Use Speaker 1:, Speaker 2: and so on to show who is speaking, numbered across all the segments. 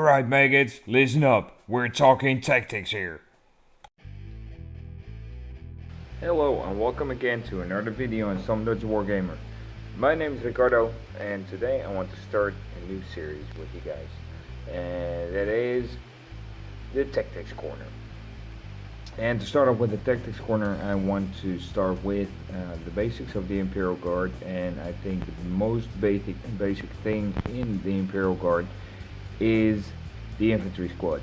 Speaker 1: Alright, maggots, listen up. We're talking tactics here.
Speaker 2: Hello and welcome again to another video on Some Dutch Wargamer. My name is Ricardo and today I want to start a new series with you guys. And that is the Tactics Corner. And to start off with the Tactics Corner, I want to start with the basics of the Imperial Guard. And I think the most basic thing in the Imperial Guard is the Infantry Squad.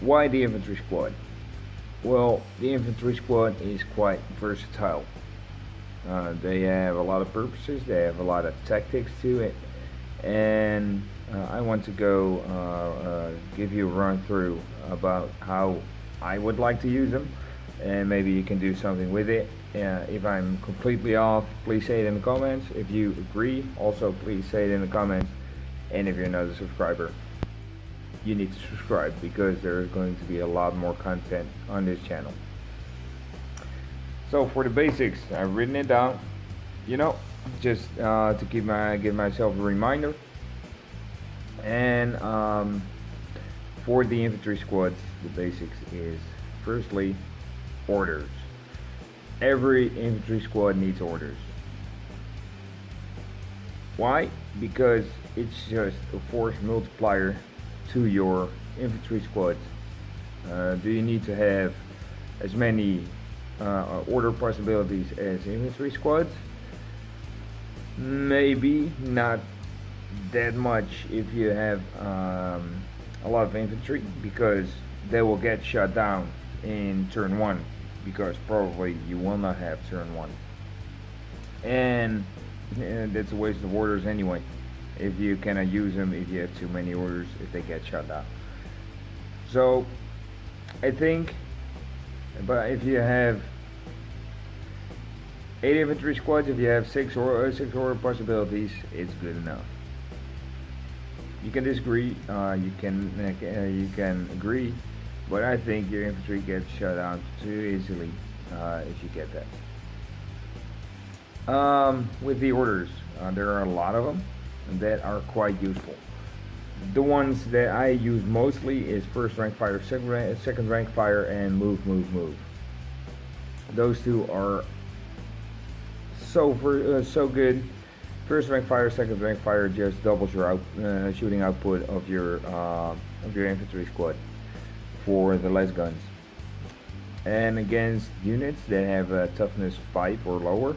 Speaker 2: Why the Infantry Squad? Well, the Infantry Squad is quite versatile. They have a lot of purposes, they have a lot of tactics to it, and I want to go give you a run through about how I would like to use them, and maybe you can do something with it. If I'm completely off, please say it in the comments. If you agree, also please say it in the comments. And if you're not a subscriber, you need to subscribe because there is going to be a lot more content on this channel. So for the basics, I've written it down, just to give myself a reminder. And for the infantry squads, the basics is firstly orders. Every infantry squad needs orders. Why? Because it's just a force multiplier to your infantry squads. Do you need to have as many order possibilities as infantry squads? Maybe not that much if you have a lot of infantry, because they will get shut down in turn 1, because probably you will not have turn 1, and that's a waste of orders anyway. If you cannot use them, if you have too many orders, if they get shut down. So I think, but if you have 8 infantry squads, if you have 6 order possibilities, it's good enough. You can disagree, you can agree, but I think your infantry gets shut down too easily if you get that. With the orders, there are a lot of them that are quite useful. The ones that I use mostly is first rank fire, second rank fire, and move. Those two are so good. First rank fire, second rank fire just doubles your shooting output of your infantry squad for the less guns. And against units that have a toughness 5 or lower,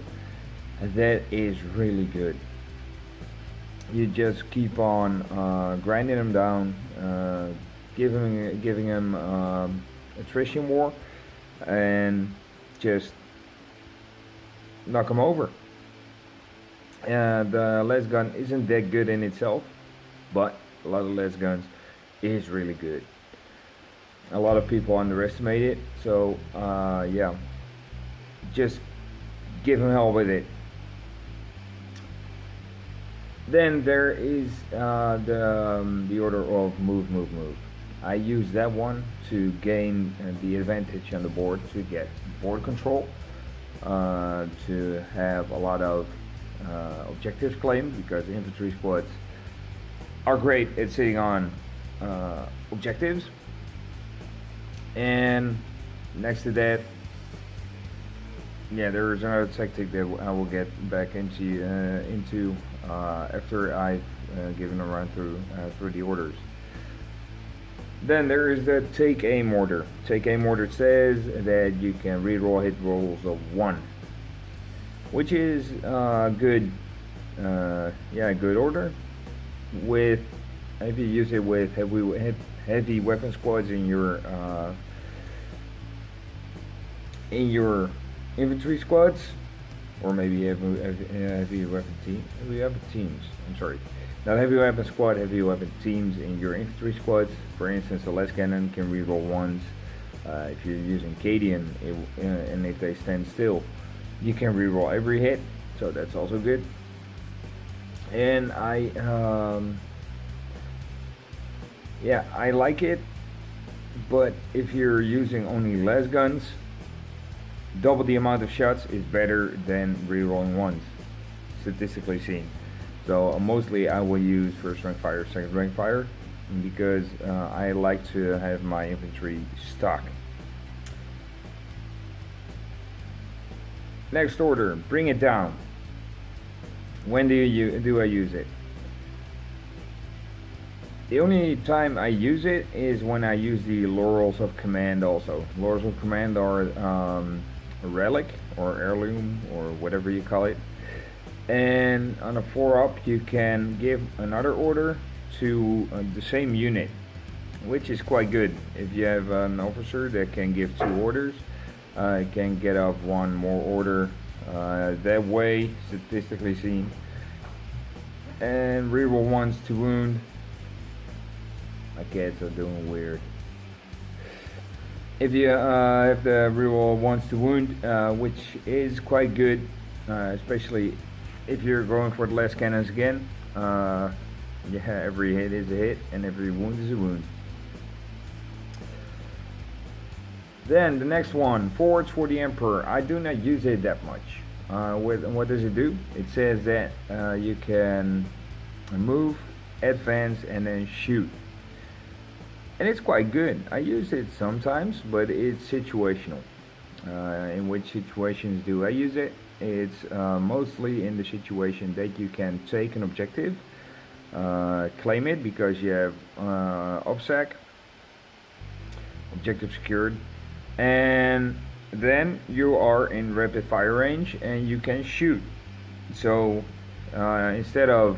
Speaker 2: that is really good. You just keep on grinding them down, giving them attrition war, and just knock them over. The less gun isn't that good in itself, but a lot of less guns is really good. A lot of people underestimate it, so yeah, just give them hell with it. Then there is the order of move. I use that one to gain the advantage on the board, to get board control, to have a lot of objectives claimed, because the infantry squads are great at sitting on objectives. And next to that, yeah, there is another tactic that I will get back into after I've given a run through the orders. Then there is the take aim order. Take aim order says that you can reroll hit rolls of 1, which is good. Good order. With if you use it with heavy weapon squads in your infantry squads, or maybe heavy weapon teams. I'm sorry, not heavy weapon squad, heavy weapon teams in your infantry squads. For instance, the less cannon can reroll 1s. If you're using Cadian, and if they stand still, you can reroll every hit, so that's also good. And I like it, but if you're using only less guns, double the amount of shots is better than rerolling 1s, statistically seen. So mostly I will use first rank fire, second rank fire, because I like to have my infantry stock. Next order, bring it down. When do I use it? The only time I use it is when I use the Laurels of Command also. Laurels of Command are a relic or heirloom or whatever you call it. And on a 4-up you can give another order to the same unit, which is quite good. If you have an officer that can give 2 orders, can get up 1 more order that way, statistically seen. And reroll 1s to wound. My cats are doing weird. If you have the reroll 1s to wound, which is quite good, especially if you're going for the last cannons again. Yeah, every hit is a hit and every wound is a wound. Then the next one, forwards for the Emperor. I do not use it that much. What does it do? It says that you can move, advance, and then shoot. And it's quite good. I use it sometimes, but it's situational. In which situations do I use it? It's mostly in the situation that you can take an objective, claim it because you have OBSEC, objective secured, and then you are in rapid fire range and you can shoot. So instead of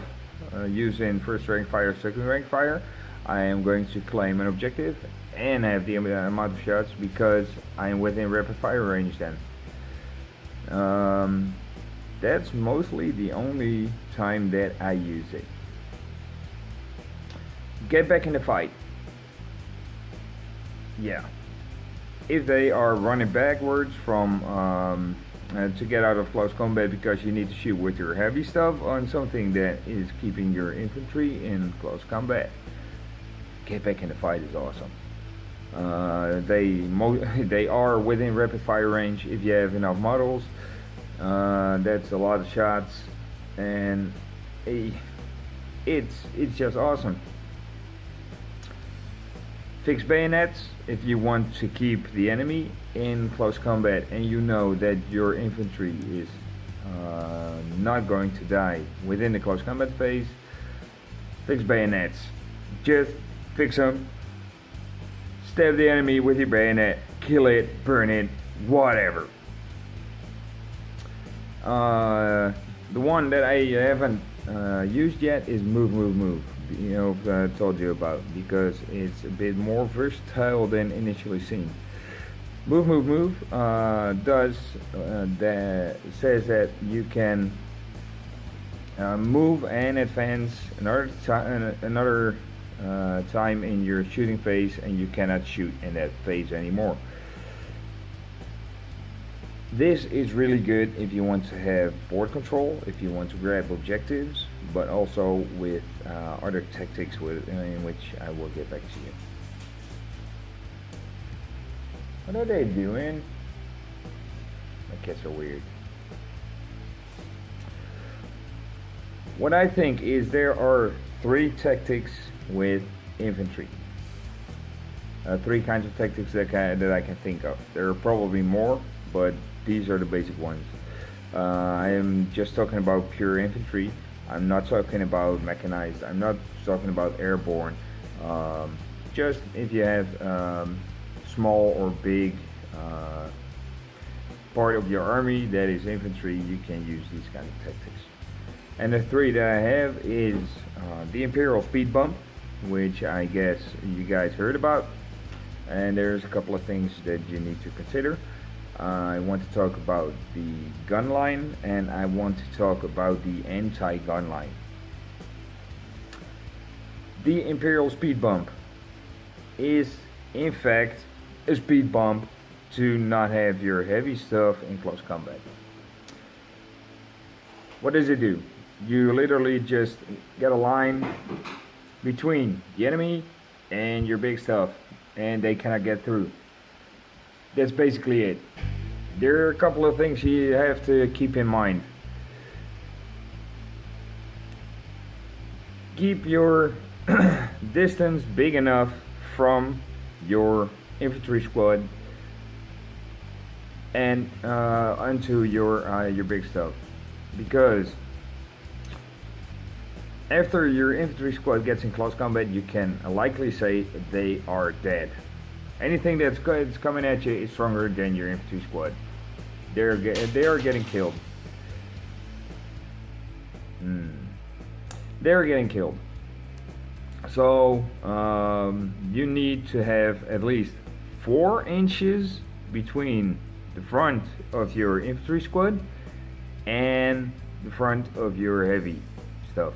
Speaker 2: using first rank fire, second rank fire, I am going to claim an objective and have the amount of shots because I am within rapid fire range then. That's mostly the only time that I use it. Get back in the fight. Yeah. If they are running backwards from to get out of close combat because you need to shoot with your heavy stuff on something that is keeping your infantry in close combat, get back in the fight is awesome. They are within rapid fire range if you have enough models. That's a lot of shots, and it's just awesome. Fix bayonets if you want to keep the enemy in close combat and you know that your infantry is not going to die within the close combat phase. Fix bayonets. Just fix them. Stab the enemy with your bayonet. Kill it. Burn it. Whatever. The one that I haven't used yet is move. You know, told you about, because it's a bit more versatile than initially seen. Move does that says that you can move and advance another time in your shooting phase, and you cannot shoot in that phase anymore. This is really good if you want to have board control, if you want to grab objectives, but also with other tactics in which I will get back to you. What are they doing? My cats are weird. What I think is there are 3 tactics with infantry. 3 kinds of tactics that I can think of. There are probably more, but these are the basic ones. I am just talking about pure infantry. I'm not talking about mechanized. I'm not talking about airborne. Just if you have small or big part of your army that is infantry, you can use these kind of tactics. And the 3 that I have is the Imperial Speed Bump, which I guess you guys heard about. And there's a couple of things that you need to consider. I want to talk about the gun line, and I want to talk about the anti-gun line. The Imperial Speed Bump is in fact a speed bump to not have your heavy stuff in close combat. What does it do? You literally just get a line between the enemy and your big stuff, and they cannot get through. That's basically it. There are a couple of things you have to keep in mind. keep your distance big enough from your infantry squad and onto your big stuff, because after your infantry squad gets in close combat, you can likely say they are dead. Anything that's coming at you is stronger than your infantry squad. They are getting killed. They are getting killed. So you need to have at least 4 inches between the front of your infantry squad and the front of your heavy stuff.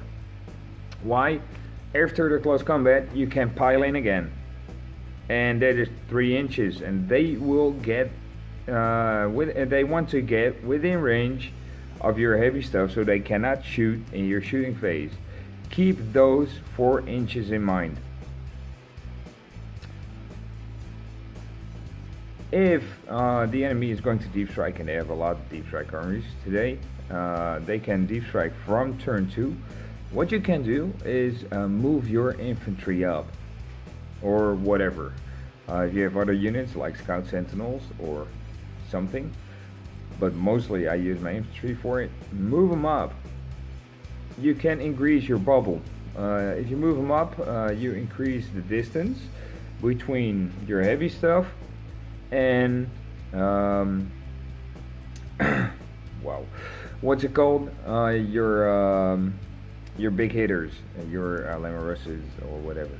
Speaker 2: Why? After the close combat, you can pile in again, and that is 3 inches, and they will get they want to get within range of your heavy stuff, so they cannot shoot in your shooting phase. Keep those 4 inches in mind. If the enemy is going to deep strike, and they have a lot of deep strike armies today, they can deep strike from turn 2. What you can do is move your infantry up, or whatever. If you have other units like scout sentinels or something, but mostly I use my infantry for it, move them up. You can increase your bubble. If you move them up, you increase the distance between your heavy stuff and wow, what's it called? Your big hitters, your Lamarusses or whatever.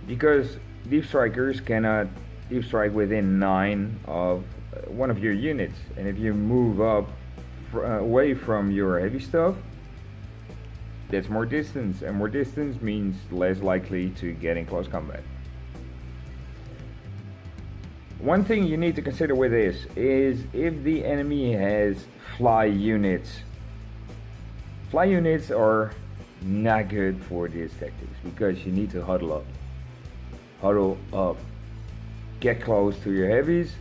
Speaker 2: Because deep strikers cannot deep strike within 9 of one of your units, and if you move up away from your heavy stuff, that's more distance, and more distance means less likely to get in close combat. One thing you need to consider with this is if the enemy has fly units. Fly units are not good for these tactics because you need to huddle up, get close to your heavies.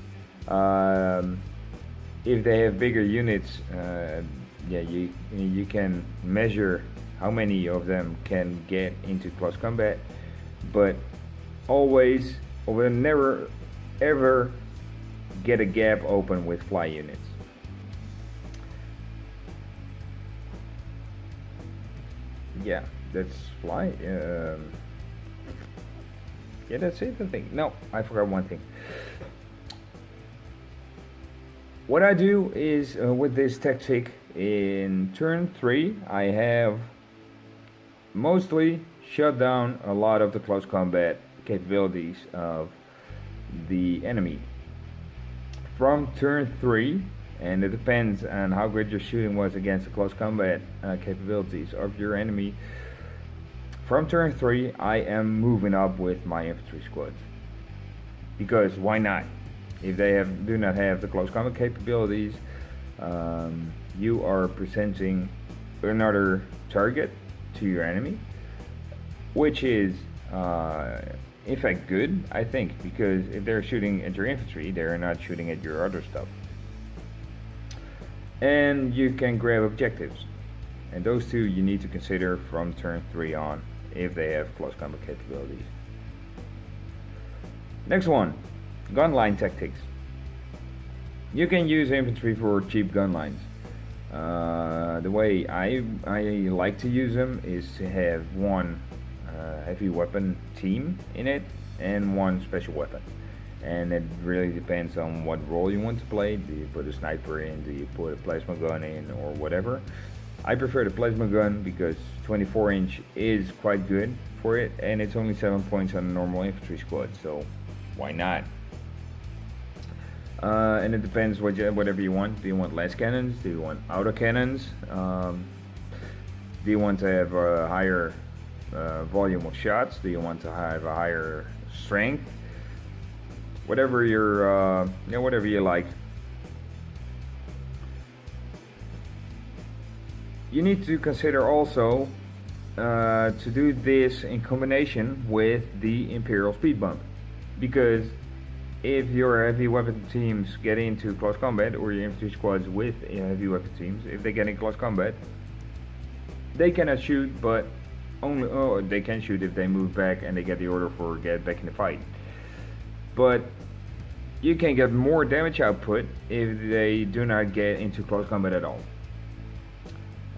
Speaker 2: If they have bigger units, you can measure how many of them can get into close combat, but always, or never ever get a gap open with fly units. Yeah, that's fly. Yeah, that's it, I think. No, I forgot one thing. What I do is, with this tactic, in turn 3, I have mostly shut down a lot of the close combat capabilities of the enemy. From turn 3, and it depends on how good your shooting was against the close combat capabilities of your enemy, from turn 3 I am moving up with my infantry squads. Because why not? If they do not have the close combat capabilities, you are presenting another target to your enemy, which is in fact good, I think, because if they're shooting at your infantry, they're not shooting at your other stuff. And you can grab objectives, and those two you need to consider from turn 3 on if they have close combat capabilities. Next one, gun line tactics. You can use infantry for cheap gun lines. The way I like to use them is to have one heavy weapon team in it and one special weapon, and it really depends on what role you want to play. Do you put a sniper in, do you put a plasma gun in, or whatever. I prefer the plasma gun because 24-inch is quite good for it, and it's only 7 points on a normal infantry squad, so why not? And it depends whatever you want. Do you want less cannons? Do you want auto cannons? Do you want to have a higher volume of shots? Do you want to have a higher strength? Whatever your whatever you like. You need to consider also to do this in combination with the Imperial speed bump, because if your heavy weapon teams get into close combat, or your infantry squads with heavy weapon teams, if they get in close combat, they cannot shoot, but only they can shoot if they move back and they get the order for get back in the fight. But you can get more damage output if they do not get into close combat at all.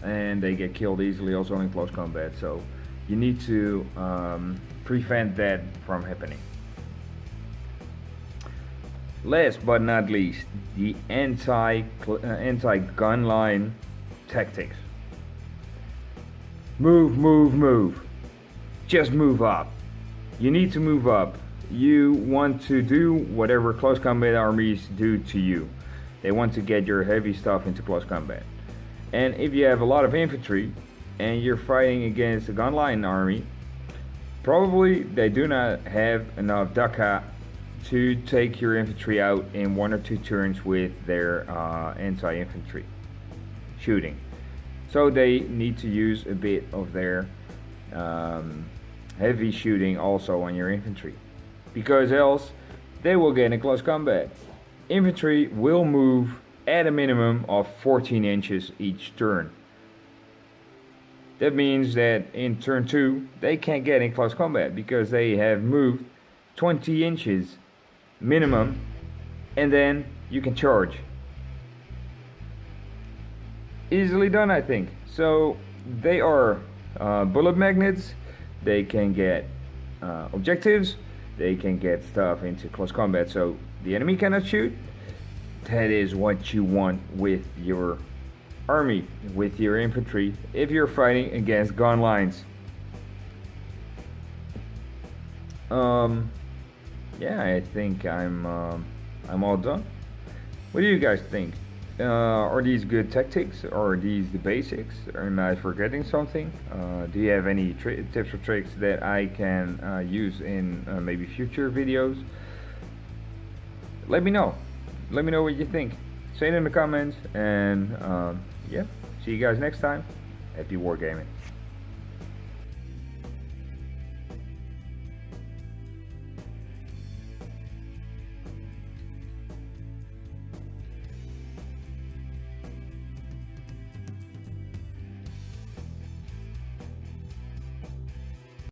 Speaker 2: And they get killed easily also in close combat, so you need to prevent that from happening. Last but not least, the anti-gun line tactics. Move. Just move up. You need to move up. You want to do whatever close combat armies do to you. They want to get your heavy stuff into close combat. And if you have a lot of infantry and you're fighting against a gun line army, probably they do not have enough Daka to take your infantry out in 1 or 2 turns with their anti-infantry shooting. So they need to use a bit of their heavy shooting also on your infantry, because else they will get in close combat. Infantry will move at a minimum of 14 inches each turn. That means that in turn 2 they can't get in close combat because they have moved 20 inches minimum, and then you can charge. Easily done, I think. So they are bullet magnets. They can get objectives. They can get stuff into close combat so the enemy cannot shoot. That is what you want with your army, with your infantry, if you're fighting against gun lines. Yeah, I think I'm all done. What do you guys think? Are these good tactics? Are these the basics? Am I forgetting something? Do you have any tips or tricks that I can use in maybe future videos? Let me know. Let me know what you think. Say it in the comments, and yeah, see you guys next time. Happy wargaming.